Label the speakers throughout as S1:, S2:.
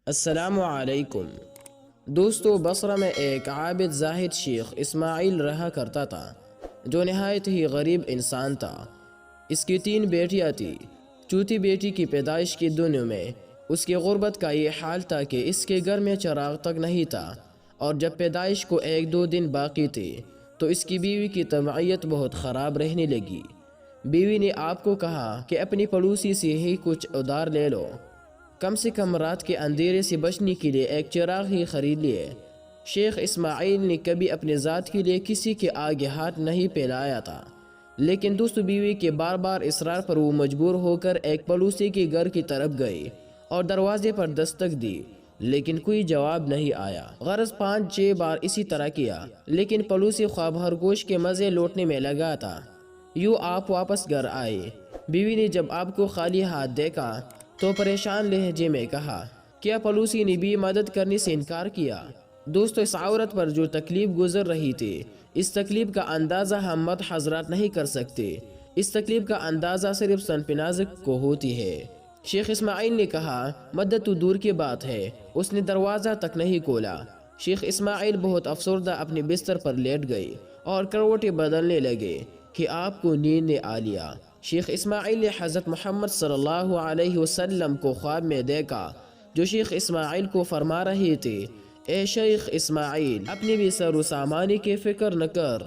S1: السلام علیکم دوستو، بصرہ میں ایک عابد زاہد شیخ اسماعیل رہا کرتا تھا جو نہایت ہی غریب انسان تھا۔ اس کی 3 بیٹیاں تھیں۔ چوتھی بیٹی کی پیدائش کے دنوں میں اس کی غربت کا یہ حال تھا کہ اس کے گھر میں چراغ تک نہیں تھا، اور جب پیدائش کو 1-2 دن باقی تھے تو اس کی بیوی کی طبیعت بہت خراب رہنے لگی۔ بیوی نے آپ کو کہا کہ اپنی پڑوسی سے ہی کچھ ادھار لے لو، کم سے کم رات کے اندھیرے سے بچنے کے لیے ایک چراغ ہی خرید لیے۔ شیخ اسماعیل نے کبھی اپنے ذات کے لیے کسی کے آگے ہاتھ نہیں پھیلایا تھا، لیکن دوست بیوی کے بار بار اصرار پر وہ مجبور ہو کر ایک پڑوسی کے گھر کی طرف گئی اور دروازے پر دستک دی، لیکن کوئی جواب نہیں آیا۔ غرض 5-6 بار اسی طرح کیا، لیکن پڑوسی خواب خرگوش کے مزے لوٹنے میں لگا تھا۔ یوں آپ واپس گھر آئے۔ بیوی نے جب آپ کو خالی ہاتھ دیکھا تو پریشان لہجے میں کہا، کیا پڑوسی نے بھی مدد کرنے سے انکار کیا؟ دوستو، اس عورت پر جو تکلیف گزر رہی تھی، اس تکلیف کا اندازہ ہم مت حضرات نہیں کر سکتے۔ اس تکلیف کا اندازہ صرف سنپنازک کو ہوتی ہے۔ شیخ اسماعیل نے کہا، مدد تو دور کی بات ہے، اس نے دروازہ تک نہیں کھولا۔ شیخ اسماعیل بہت افسردہ اپنے بستر پر لیٹ گئے اور کروٹیں بدلنے لگے کہ آپ کو نیند نے آ لیا۔ شیخ اسماعیل نے حضرت محمد صلی اللہ علیہ وسلم کو خواب میں دیکھا، جو شیخ اسماعیل کو فرما رہے تھے، اے شیخ اسماعیل، اپنی بھی سر و سامانی کی فکر نہ کر،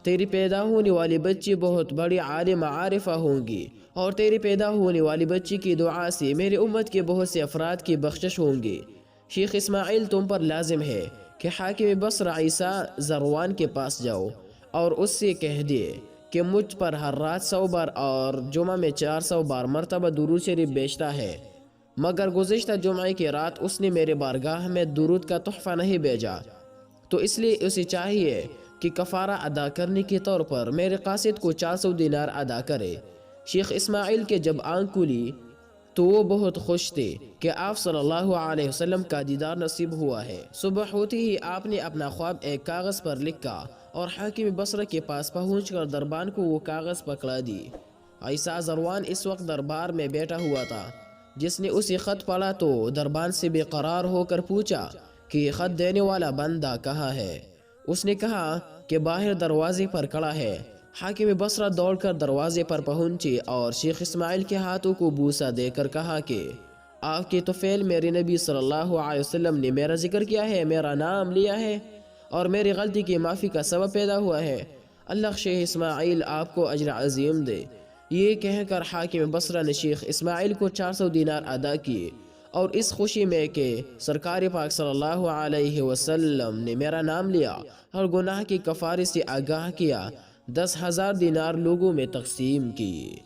S1: تیری پیدا ہونے والی بچی بہت بڑی عالم عارفہ ہوں گی، اور تیری پیدا ہونے والی بچی کی دعا سے میری امت کے بہت سے افراد کی بخشش ہوں گی۔ شیخ اسماعیل، تم پر لازم ہے کہ حاکم بصرہ عیسیٰ زروان کے پاس جاؤ اور اس سے کہہ دے کہ مجھ پر ہر رات 100 بار اور جمعہ میں 400 بار مرتبہ درود شریف بیچتا ہے، مگر گزشتہ جمعہ کی رات اس نے میرے بارگاہ میں درود کا تحفہ نہیں بھیجا، تو اس لیے اسے چاہیے کہ کفارہ ادا کرنے کے طور پر میرے قاصد کو 400 دینار ادا کرے۔ شیخ اسماعیل کے جب آنکھ کھلی تو وہ بہت خوش تھے کہ آپ صلی اللہ علیہ وسلم کا دیدار نصیب ہوا ہے۔ صبح ہوتے ہی آپ نے اپنا خواب ایک کاغذ پر لکھا اور حاکم بصرہ کے پاس پہنچ کر دربان کو وہ کاغذ پکڑا دی۔ عیسیٰ زروان اس وقت دربار میں بیٹھا ہوا تھا۔ جس نے اسے خط پڑھا تو دربان سے بے قرار ہو کر پوچھا کہ یہ خط دینے والا بندہ کہاں ہے؟ اس نے کہا کہ باہر دروازے پر کھڑا ہے۔ حاکم بصرہ دوڑ کر دروازے پر پہنچے اور شیخ اسماعیل کے ہاتھوں کو بوسہ دے کر کہا کہ آپ کے طفیل میرے نبی صلی اللہ علیہ وسلم نے میرا ذکر کیا ہے، میرا نام لیا ہے اور میری غلطی کی معافی کا سبب پیدا ہوا ہے۔ اللہ شیخ اسماعیل آپ کو اجر عظیم دے۔ یہ کہہ کر حاکم بصرہ نے شیخ اسماعیل کو 400 دینار ادا کیے، اور اس خوشی میں کہ سرکار پاک صلی اللہ علیہ وسلم نے میرا نام لیا اور گناہ کی کفارے سے آگاہ کیا، 10,000 دینار لوگوں میں تقسیم کی۔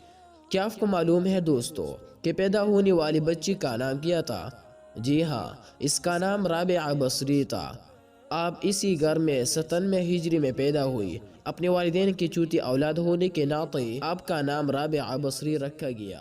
S1: کیا آپ کو معلوم ہے دوستو کہ پیدا ہونے والی بچی کا نام کیا تھا؟ جی ہاں، اس کا نام رابعہ بصری تھا۔ آپ اسی گھر میں 97 ہجری میں پیدا ہوئی۔ اپنے والدین کی چوتھی اولاد ہونے کے ناطے آپ کا نام رابعہ بصری رکھا گیا۔